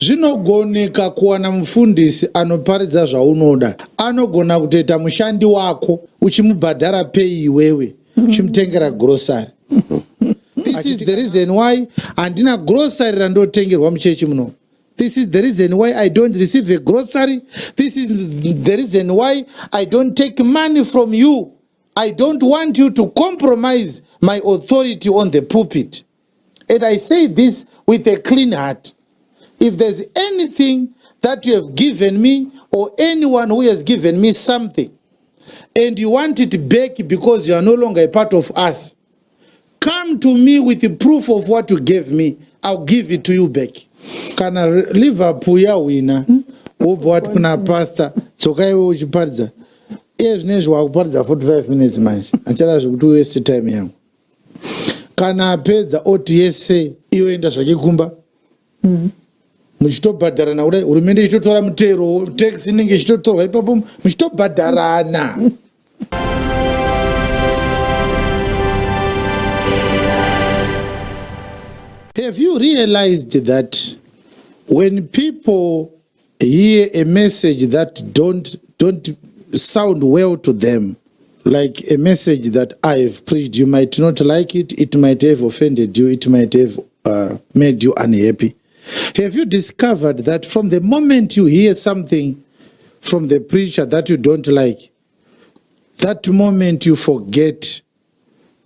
Zvinogoneka kuwana mufundisi anoparidza zvaunoda. Anogona kutoita mushandi wako uchimubhadhara pei iwewe, uchimutengera grocery. This is the reason why handina grocery randotengerwa muchechi muno. This is the reason why I don't receive a grocery. This is the reason why I don't take money from you. I don't want you to compromise my authority on the pulpit. And I say this with a clean heart. If there's anything that you have given me or anyone who has given me something and you want it back because you are no longer a part of us, come to me with the proof of what you gave me. I'll give it to you back. Kana Liverpool Yahwina, what kuna pastor, Dzoka Uparidze. Yes, nezwa kuparidza 45 minutes manje. Anchara zvikuti waste time yangu. Kana apedza oti yese iyo enda zvakikumba. Muchitobhadharana kudai hurumende ichitotora mutero, tax inenge ichitotorwa ipapo muchitobhadharana. Have you realized that when people hear a message that don't sound well to them, like a message that I have preached, you might not like it, it might have offended you, it might have made you unhappy. Have you discovered that from the moment you hear something from the preacher that you don't like, that moment you forget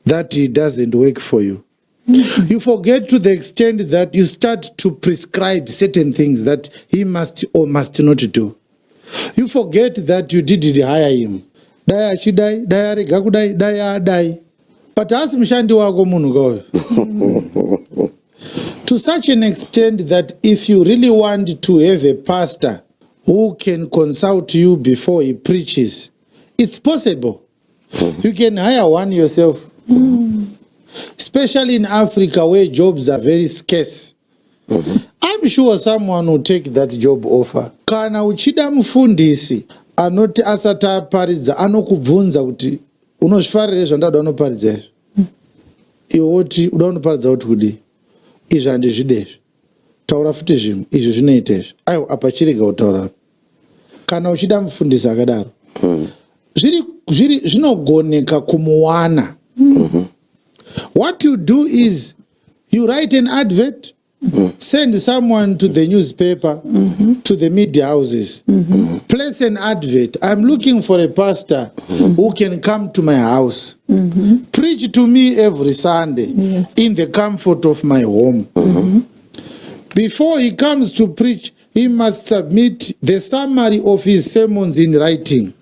that he doesn't work for you? You forget to the extent that you start to prescribe certain things that he must or must not do. You forget that you didn't hire him. Dai achidai, dai arega kudai, dai adai. But asi mushandi wako munhu kwayo. To such an extent that if you really want to have a pastor who can consult you before he preaches, it's possible. You can hire one yourself. Especially in Africa where jobs are very scarce. I'm sure someone will take that job offer. Kana uchida mufundisi anoti asati aparidza anokubvunza kuti unozvifarira zvandada unoparidza izvo. Iwe woti uda unoparidza kuti kudi. Izvi handizvidezvo. Taura futi zvimwe izvi zvinoita izvo. Aiwa apa chirega kutaura. Kana uchida mufundisi akadaro. Zvinogoneka kumuwana. What you do is you write an advert, send someone to the newspaper, to the media houses, place an advert. I'm looking for a pastor who can come to my house, preach to me every Sunday in the comfort of my home. Before he comes to preach, he must submit the summary of his sermons in writing.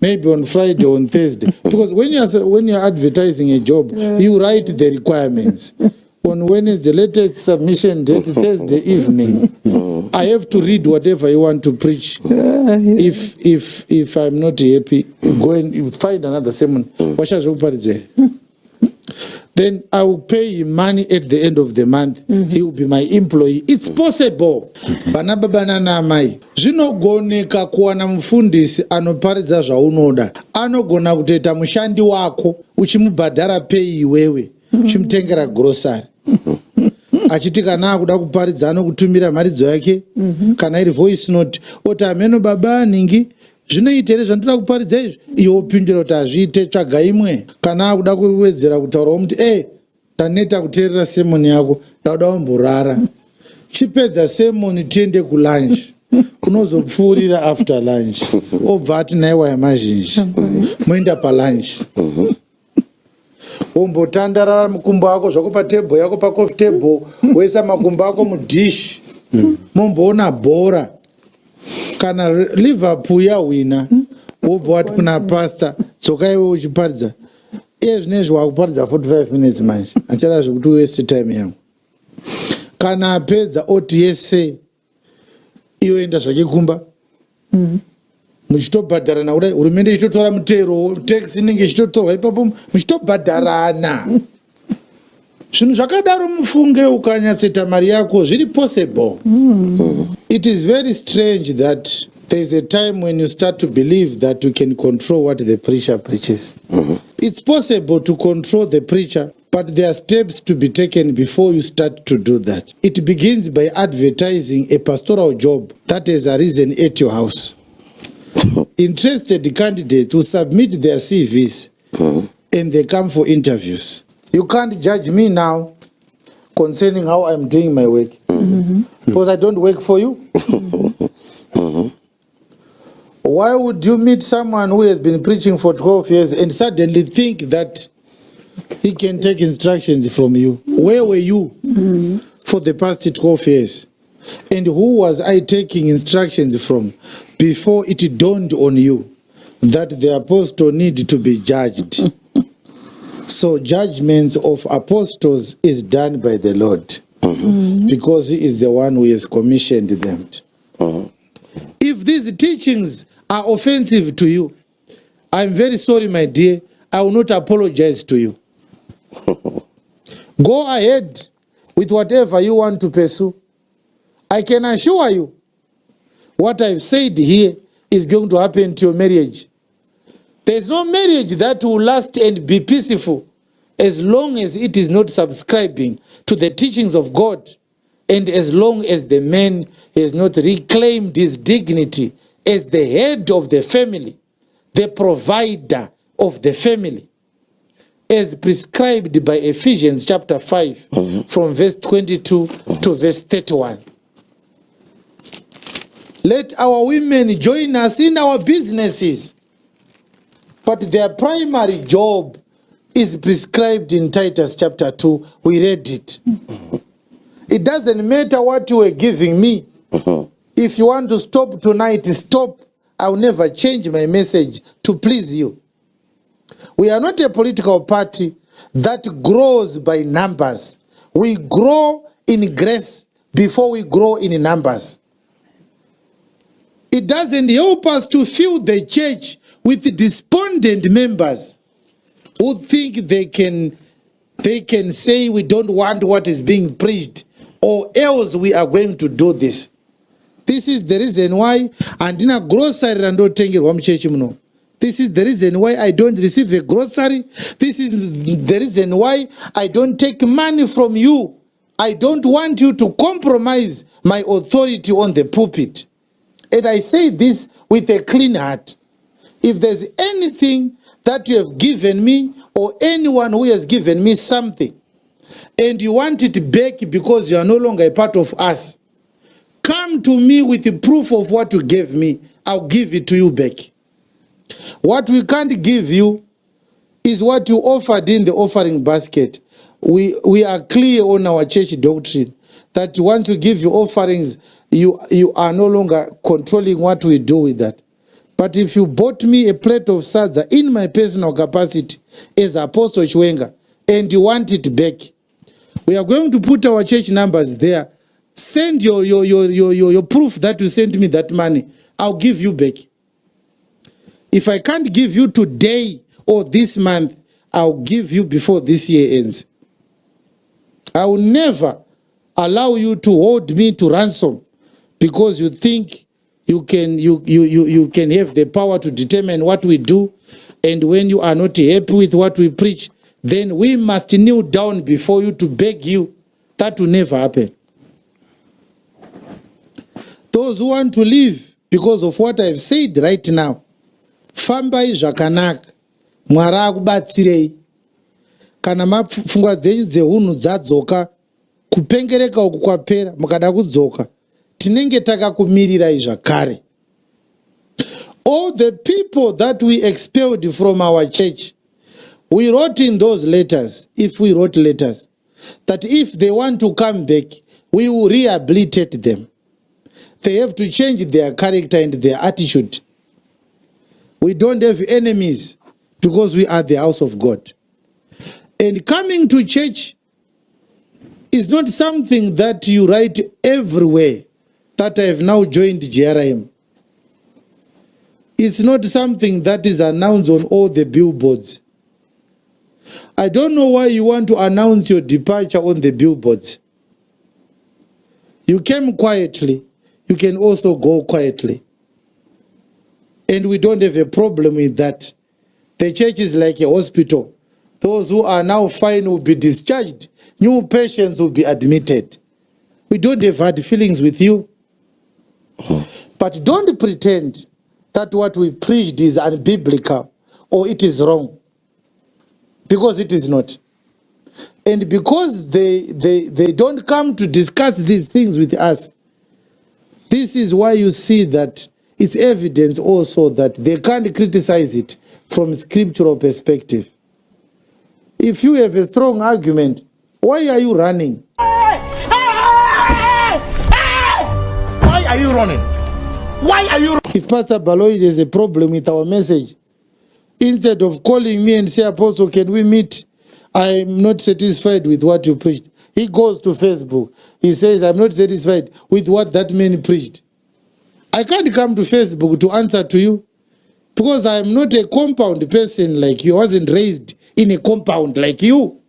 Maybe on Friday or on Thursday. Because when you're advertising a job, you write the requirements. On Wednesday, latest submission date, Thursday evening. I have to read whatever you want to preach. If I'm not happy, go and find another sermon. Then I will pay him money at the end of the month. He will be my employee. It's possible. Bana baba na mai. Zvinogoneka kuwana mufundisi anoparidza zvaunoda. Anogona kutoita mushandi wako uchimubhadhara pei iwewe, uchimutengera grocery. Achiti kana akuda kuparidza anokutumira mharidzo yake, kana iri voice note, oti ameno baba ningi zvinoita here zvandoda kuparidza izvi, iwe wopindura kuti hazviite, tsvaga imwe. Kana akuda kuwedzera kutaurawo muti taneta kuteerera semoni yako, ndauda umborara. Chipedza semoni tiende kulunch. Unozopfuurira after lunch. Obva ati naiwa yamazhinji. Moenda palunch. Wombotandara mukumbo wako zvako patebho yako pacoffee table, woisa makumbo ako mudish. Momboona bhora. Kana Liverpool Yahwina, wobva wati kuna pastor, Dzoka iwe uchiparidza. Nezwa wakuparidza 45 minutes manje. Anchara zvikuti waste time yangu. Kana apedza oti yese iyo enda zvakikumba. Muchitobhadharana kudai hurumende ichitotora mutero, tax inenge ichitotorwa ipapo muchitobhadharana. Zvinhu zvakadaro mufunge ukanyatseta mari yako zviri possible. It is very strange that there is a time when you start to believe that you can control what the preacher preaches. It's possible to control the preacher, But there are steps to be taken before you start to do that. It begins by advertising a pastoral job that has arisen at your house. Interested candidates will submit their CVs and they come for interviews. You can't judge me now concerning how I'm doing my work because I don't work for you. Why would you meet someone who has been preaching for 12 years and suddenly think that he can take instructions from you? Where were you for the past 12 years? And who was I taking instructions from before it dawned on you that the apostle needed to be judged? So judgments of apostles is done by the Lord because he is the one who has commissioned them. If these teachings are offensive to you, I'm very sorry, my dear. I will not apologize to you. Go ahead with whatever you want to pursue. I can assure you, what I've said here is going to happen to your marriage. There's no marriage that will last and be peaceful as long as it is not subscribing to the teachings of God, and as long as the man has not reclaimed his dignity as the head of the family, the provider of the family, as prescribed by Ephesians chapter 5 from verse 22 to verse 31. Let our women join us in our businesses, but their primary job is prescribed in Titus chapter 2. We read it. It doesn't matter what you are giving me. If you want to stop tonight, stop. I'll never change my message to please you. We are not a political party that grows by numbers. We grow in grace before we grow in numbers. It doesn't help us to fill the church with despondent members who think they can say we don't want what is being preached, or else we are going to do this. This is the reason why andina grocery randotengerwa muchechi muno. This is the reason why I don't receive a grocery. This is the reason why I don't take money from you. I don't want you to compromise my authority on the pulpit. And I say this with a clean heart. If there's anything that you have given me, or anyone who has given me something, and you want it back because you are no longer a part of us, come to me with the proof of what you gave me. I'll give it to you back. What we can't give you is what you offered in the offering basket. We are clear on our church doctrine that once we give you offerings, you are no longer controlling what we do with that. But if you bought me a plate of sadza in my personal capacity as Apostle Chiwenga, and you want it back, we are going to put our church numbers there. Send your proof that you sent me that money. I'll give you back. If I can't give you today or this month, I'll give you before this year ends. I will never allow you to hold me to ransom because you think you can have the power to determine what we do, and when you are not happy with what we preach, then we must kneel down before you to beg you. That will never happen. Those who want to leave because of what I've said right now, fambai zvakanaka, Mwari akubatsirei. Kana mapfungwa dzenyu dzehunhu dzadzoka, kupengereka uku kwapera, mukada kudzoka, tinenge takakumirirai zvakare. All the people that we expelled from our church, we wrote in those letters, if we wrote letters, that if they want to come back, we will rehabilitate them. They have to change their character and their attitude. We don't have enemies because we are the house of God. And coming to church is not something that you write everywhere, that I have now joined GRM. It's not something that is announced on all the billboards. I don't know why you want to announce your departure on the billboards. You came quietly. You can also go quietly. And we don't have a problem with that. The church is like a hospital. Those who are now fine will be discharged. New patients will be admitted. We don't have hard feelings with you. But don't pretend that what we preached is unbiblical or it is wrong. Because it is not. And because they don't come to discuss these things with us, this is why you see that it's evidence also that they can't criticize it from scriptural perspective. If you have a strong argument, why are you running? Why are you running? Why are you running? If Pastor Baloy has a problem with our message, instead of calling me and say, Apostle, can we meet? I'm not satisfied with what you preached. He goes to Facebook. He says, I'm not satisfied with what that man preached. I can't come to Facebook to answer to you because I'm not a compound person like you. I wasn't raised in a compound like you.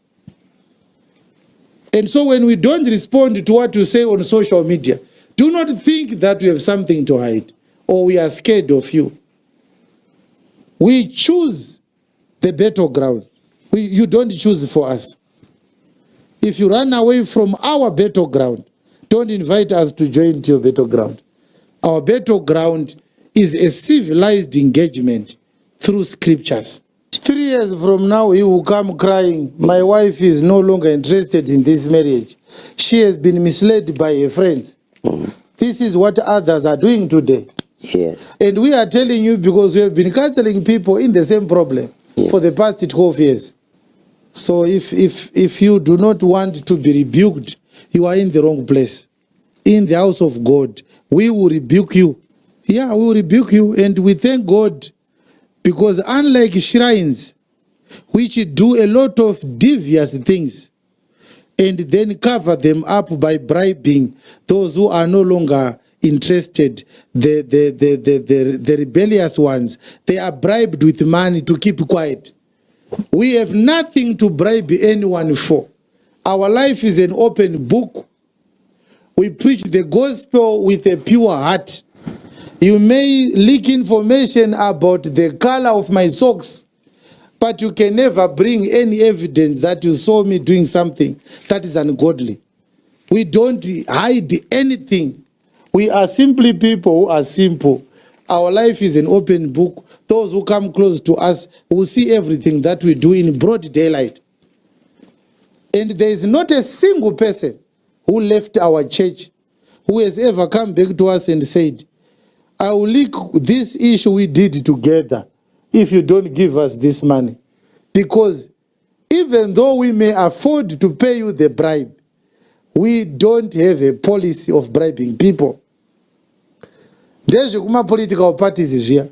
And so when we don't respond to what you say on social media, do not think that we have something to hide or we are scared of you. We choose the battleground. You don't choose for us. If you run away from our battleground, don't invite us to join your battleground. Our battleground is a civilized engagement through scriptures. 3 years from now, he will come crying, my wife is no longer interested in this marriage. She has been misled by her friends. This is what others are doing today. Yes. And we are telling you because we have been counseling people in the same problem for the past 12 years. So if you do not want to be rebuked, you are in the wrong place. In the house of God, we will rebuke you. Yeah, we will rebuke you. And we thank God because unlike shrines, which do a lot of devious things, and then cover them up by bribing those who are no longer interested, the rebellious ones, they are bribed with money to keep quiet. We have nothing to bribe anyone for. Our life is an open book. We preach the gospel with a pure heart. You may leak information about the color of my socks, but you can never bring any evidence that you saw me doing something that is ungodly. We don't hide anything. We are simply people who are simple. Our life is an open book. Those who come close to us will see everything that we do in broad daylight. And there is not a single person who left our church who has ever come back to us and said, I will leak this issue we did together if you don't give us this money. Because even though we may afford to pay you the bribe, we don't have a policy of bribing people. Ndezve political parties zviya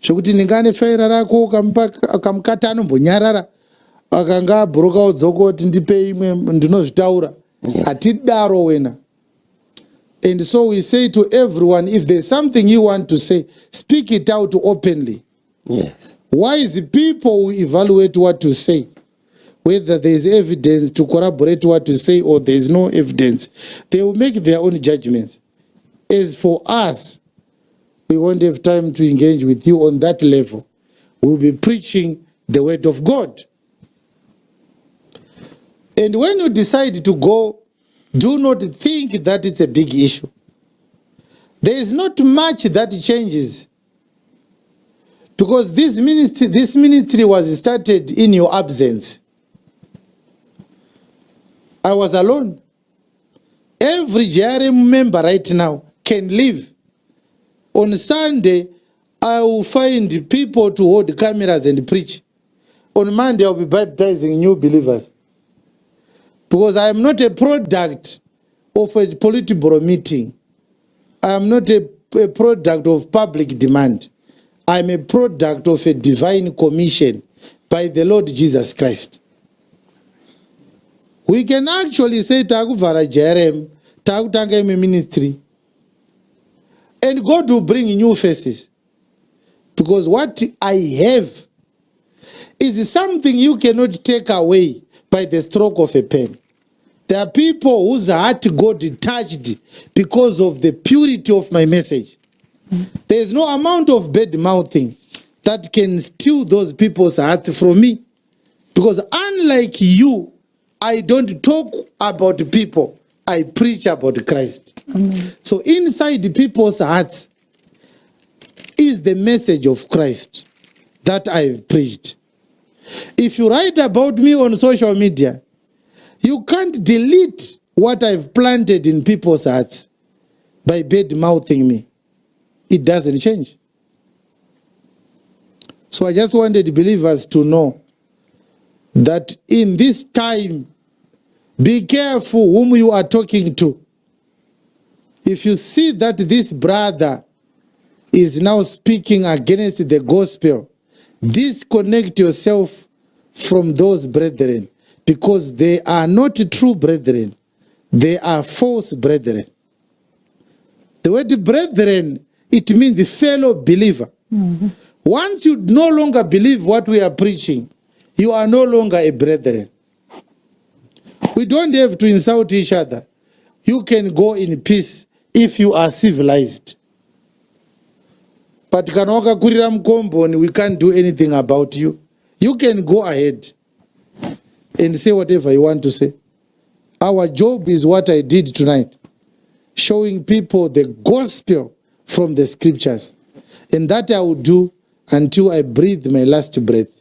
zvokuti ndingane faira rako kamukata anombonyarara akanga abhurukawo dzoka kuti ndipe imwe ndinozvitaura hatidaro wena. And so we say to everyone, if there's something you want to say, speak it out openly. Yes. Wise people will evaluate what to say, whether there is evidence to corroborate what to say or there is no evidence. They will make their own judgments. As for us, we won't have time to engage with you on that level. We'll be preaching the word of God. And when you decide to go, do not think that it's a big issue. There is not much that changes. Because this ministry was started in your absence. I was alone. Every JRM member right now can leave. On Sunday, I will find people to hold cameras and preach. On Monday, I'll be baptizing new believers. Because I am not a product of a Politburo meeting. I am not a product of public demand. I am a product of a divine commission by the Lord Jesus Christ. We can actually say, Takuvara Jerem, Takutanga ministry. And God will bring new faces. Because what I have is something you cannot take away by the stroke of a pen. There are people whose heart God touched because of the purity of my message. There is no amount of bad mouthing that can steal those people's hearts from me. Because unlike you, I don't talk about people. I preach about Christ. So inside the people's hearts is the message of Christ that I've preached. If you write about me on social media, you can't delete what I've planted in people's hearts by bad-mouthing me. It doesn't change. So I just wanted believers to know that in this time, be careful whom you are talking to. If you see that this brother is now speaking against the gospel, disconnect yourself from those brethren, because they are not true brethren. They are false brethren. The word brethren, it means fellow believer. Once you no longer believe what we are preaching, you are no longer a brethren. We don't have to insult each other. You can go in peace if you are civilized. But kanoka kurira mkombo, we can't do anything about you. You can go ahead and say whatever you want to say. Our job is what I did tonight, showing people the gospel from the scriptures. And that I will do until I breathe my last breath.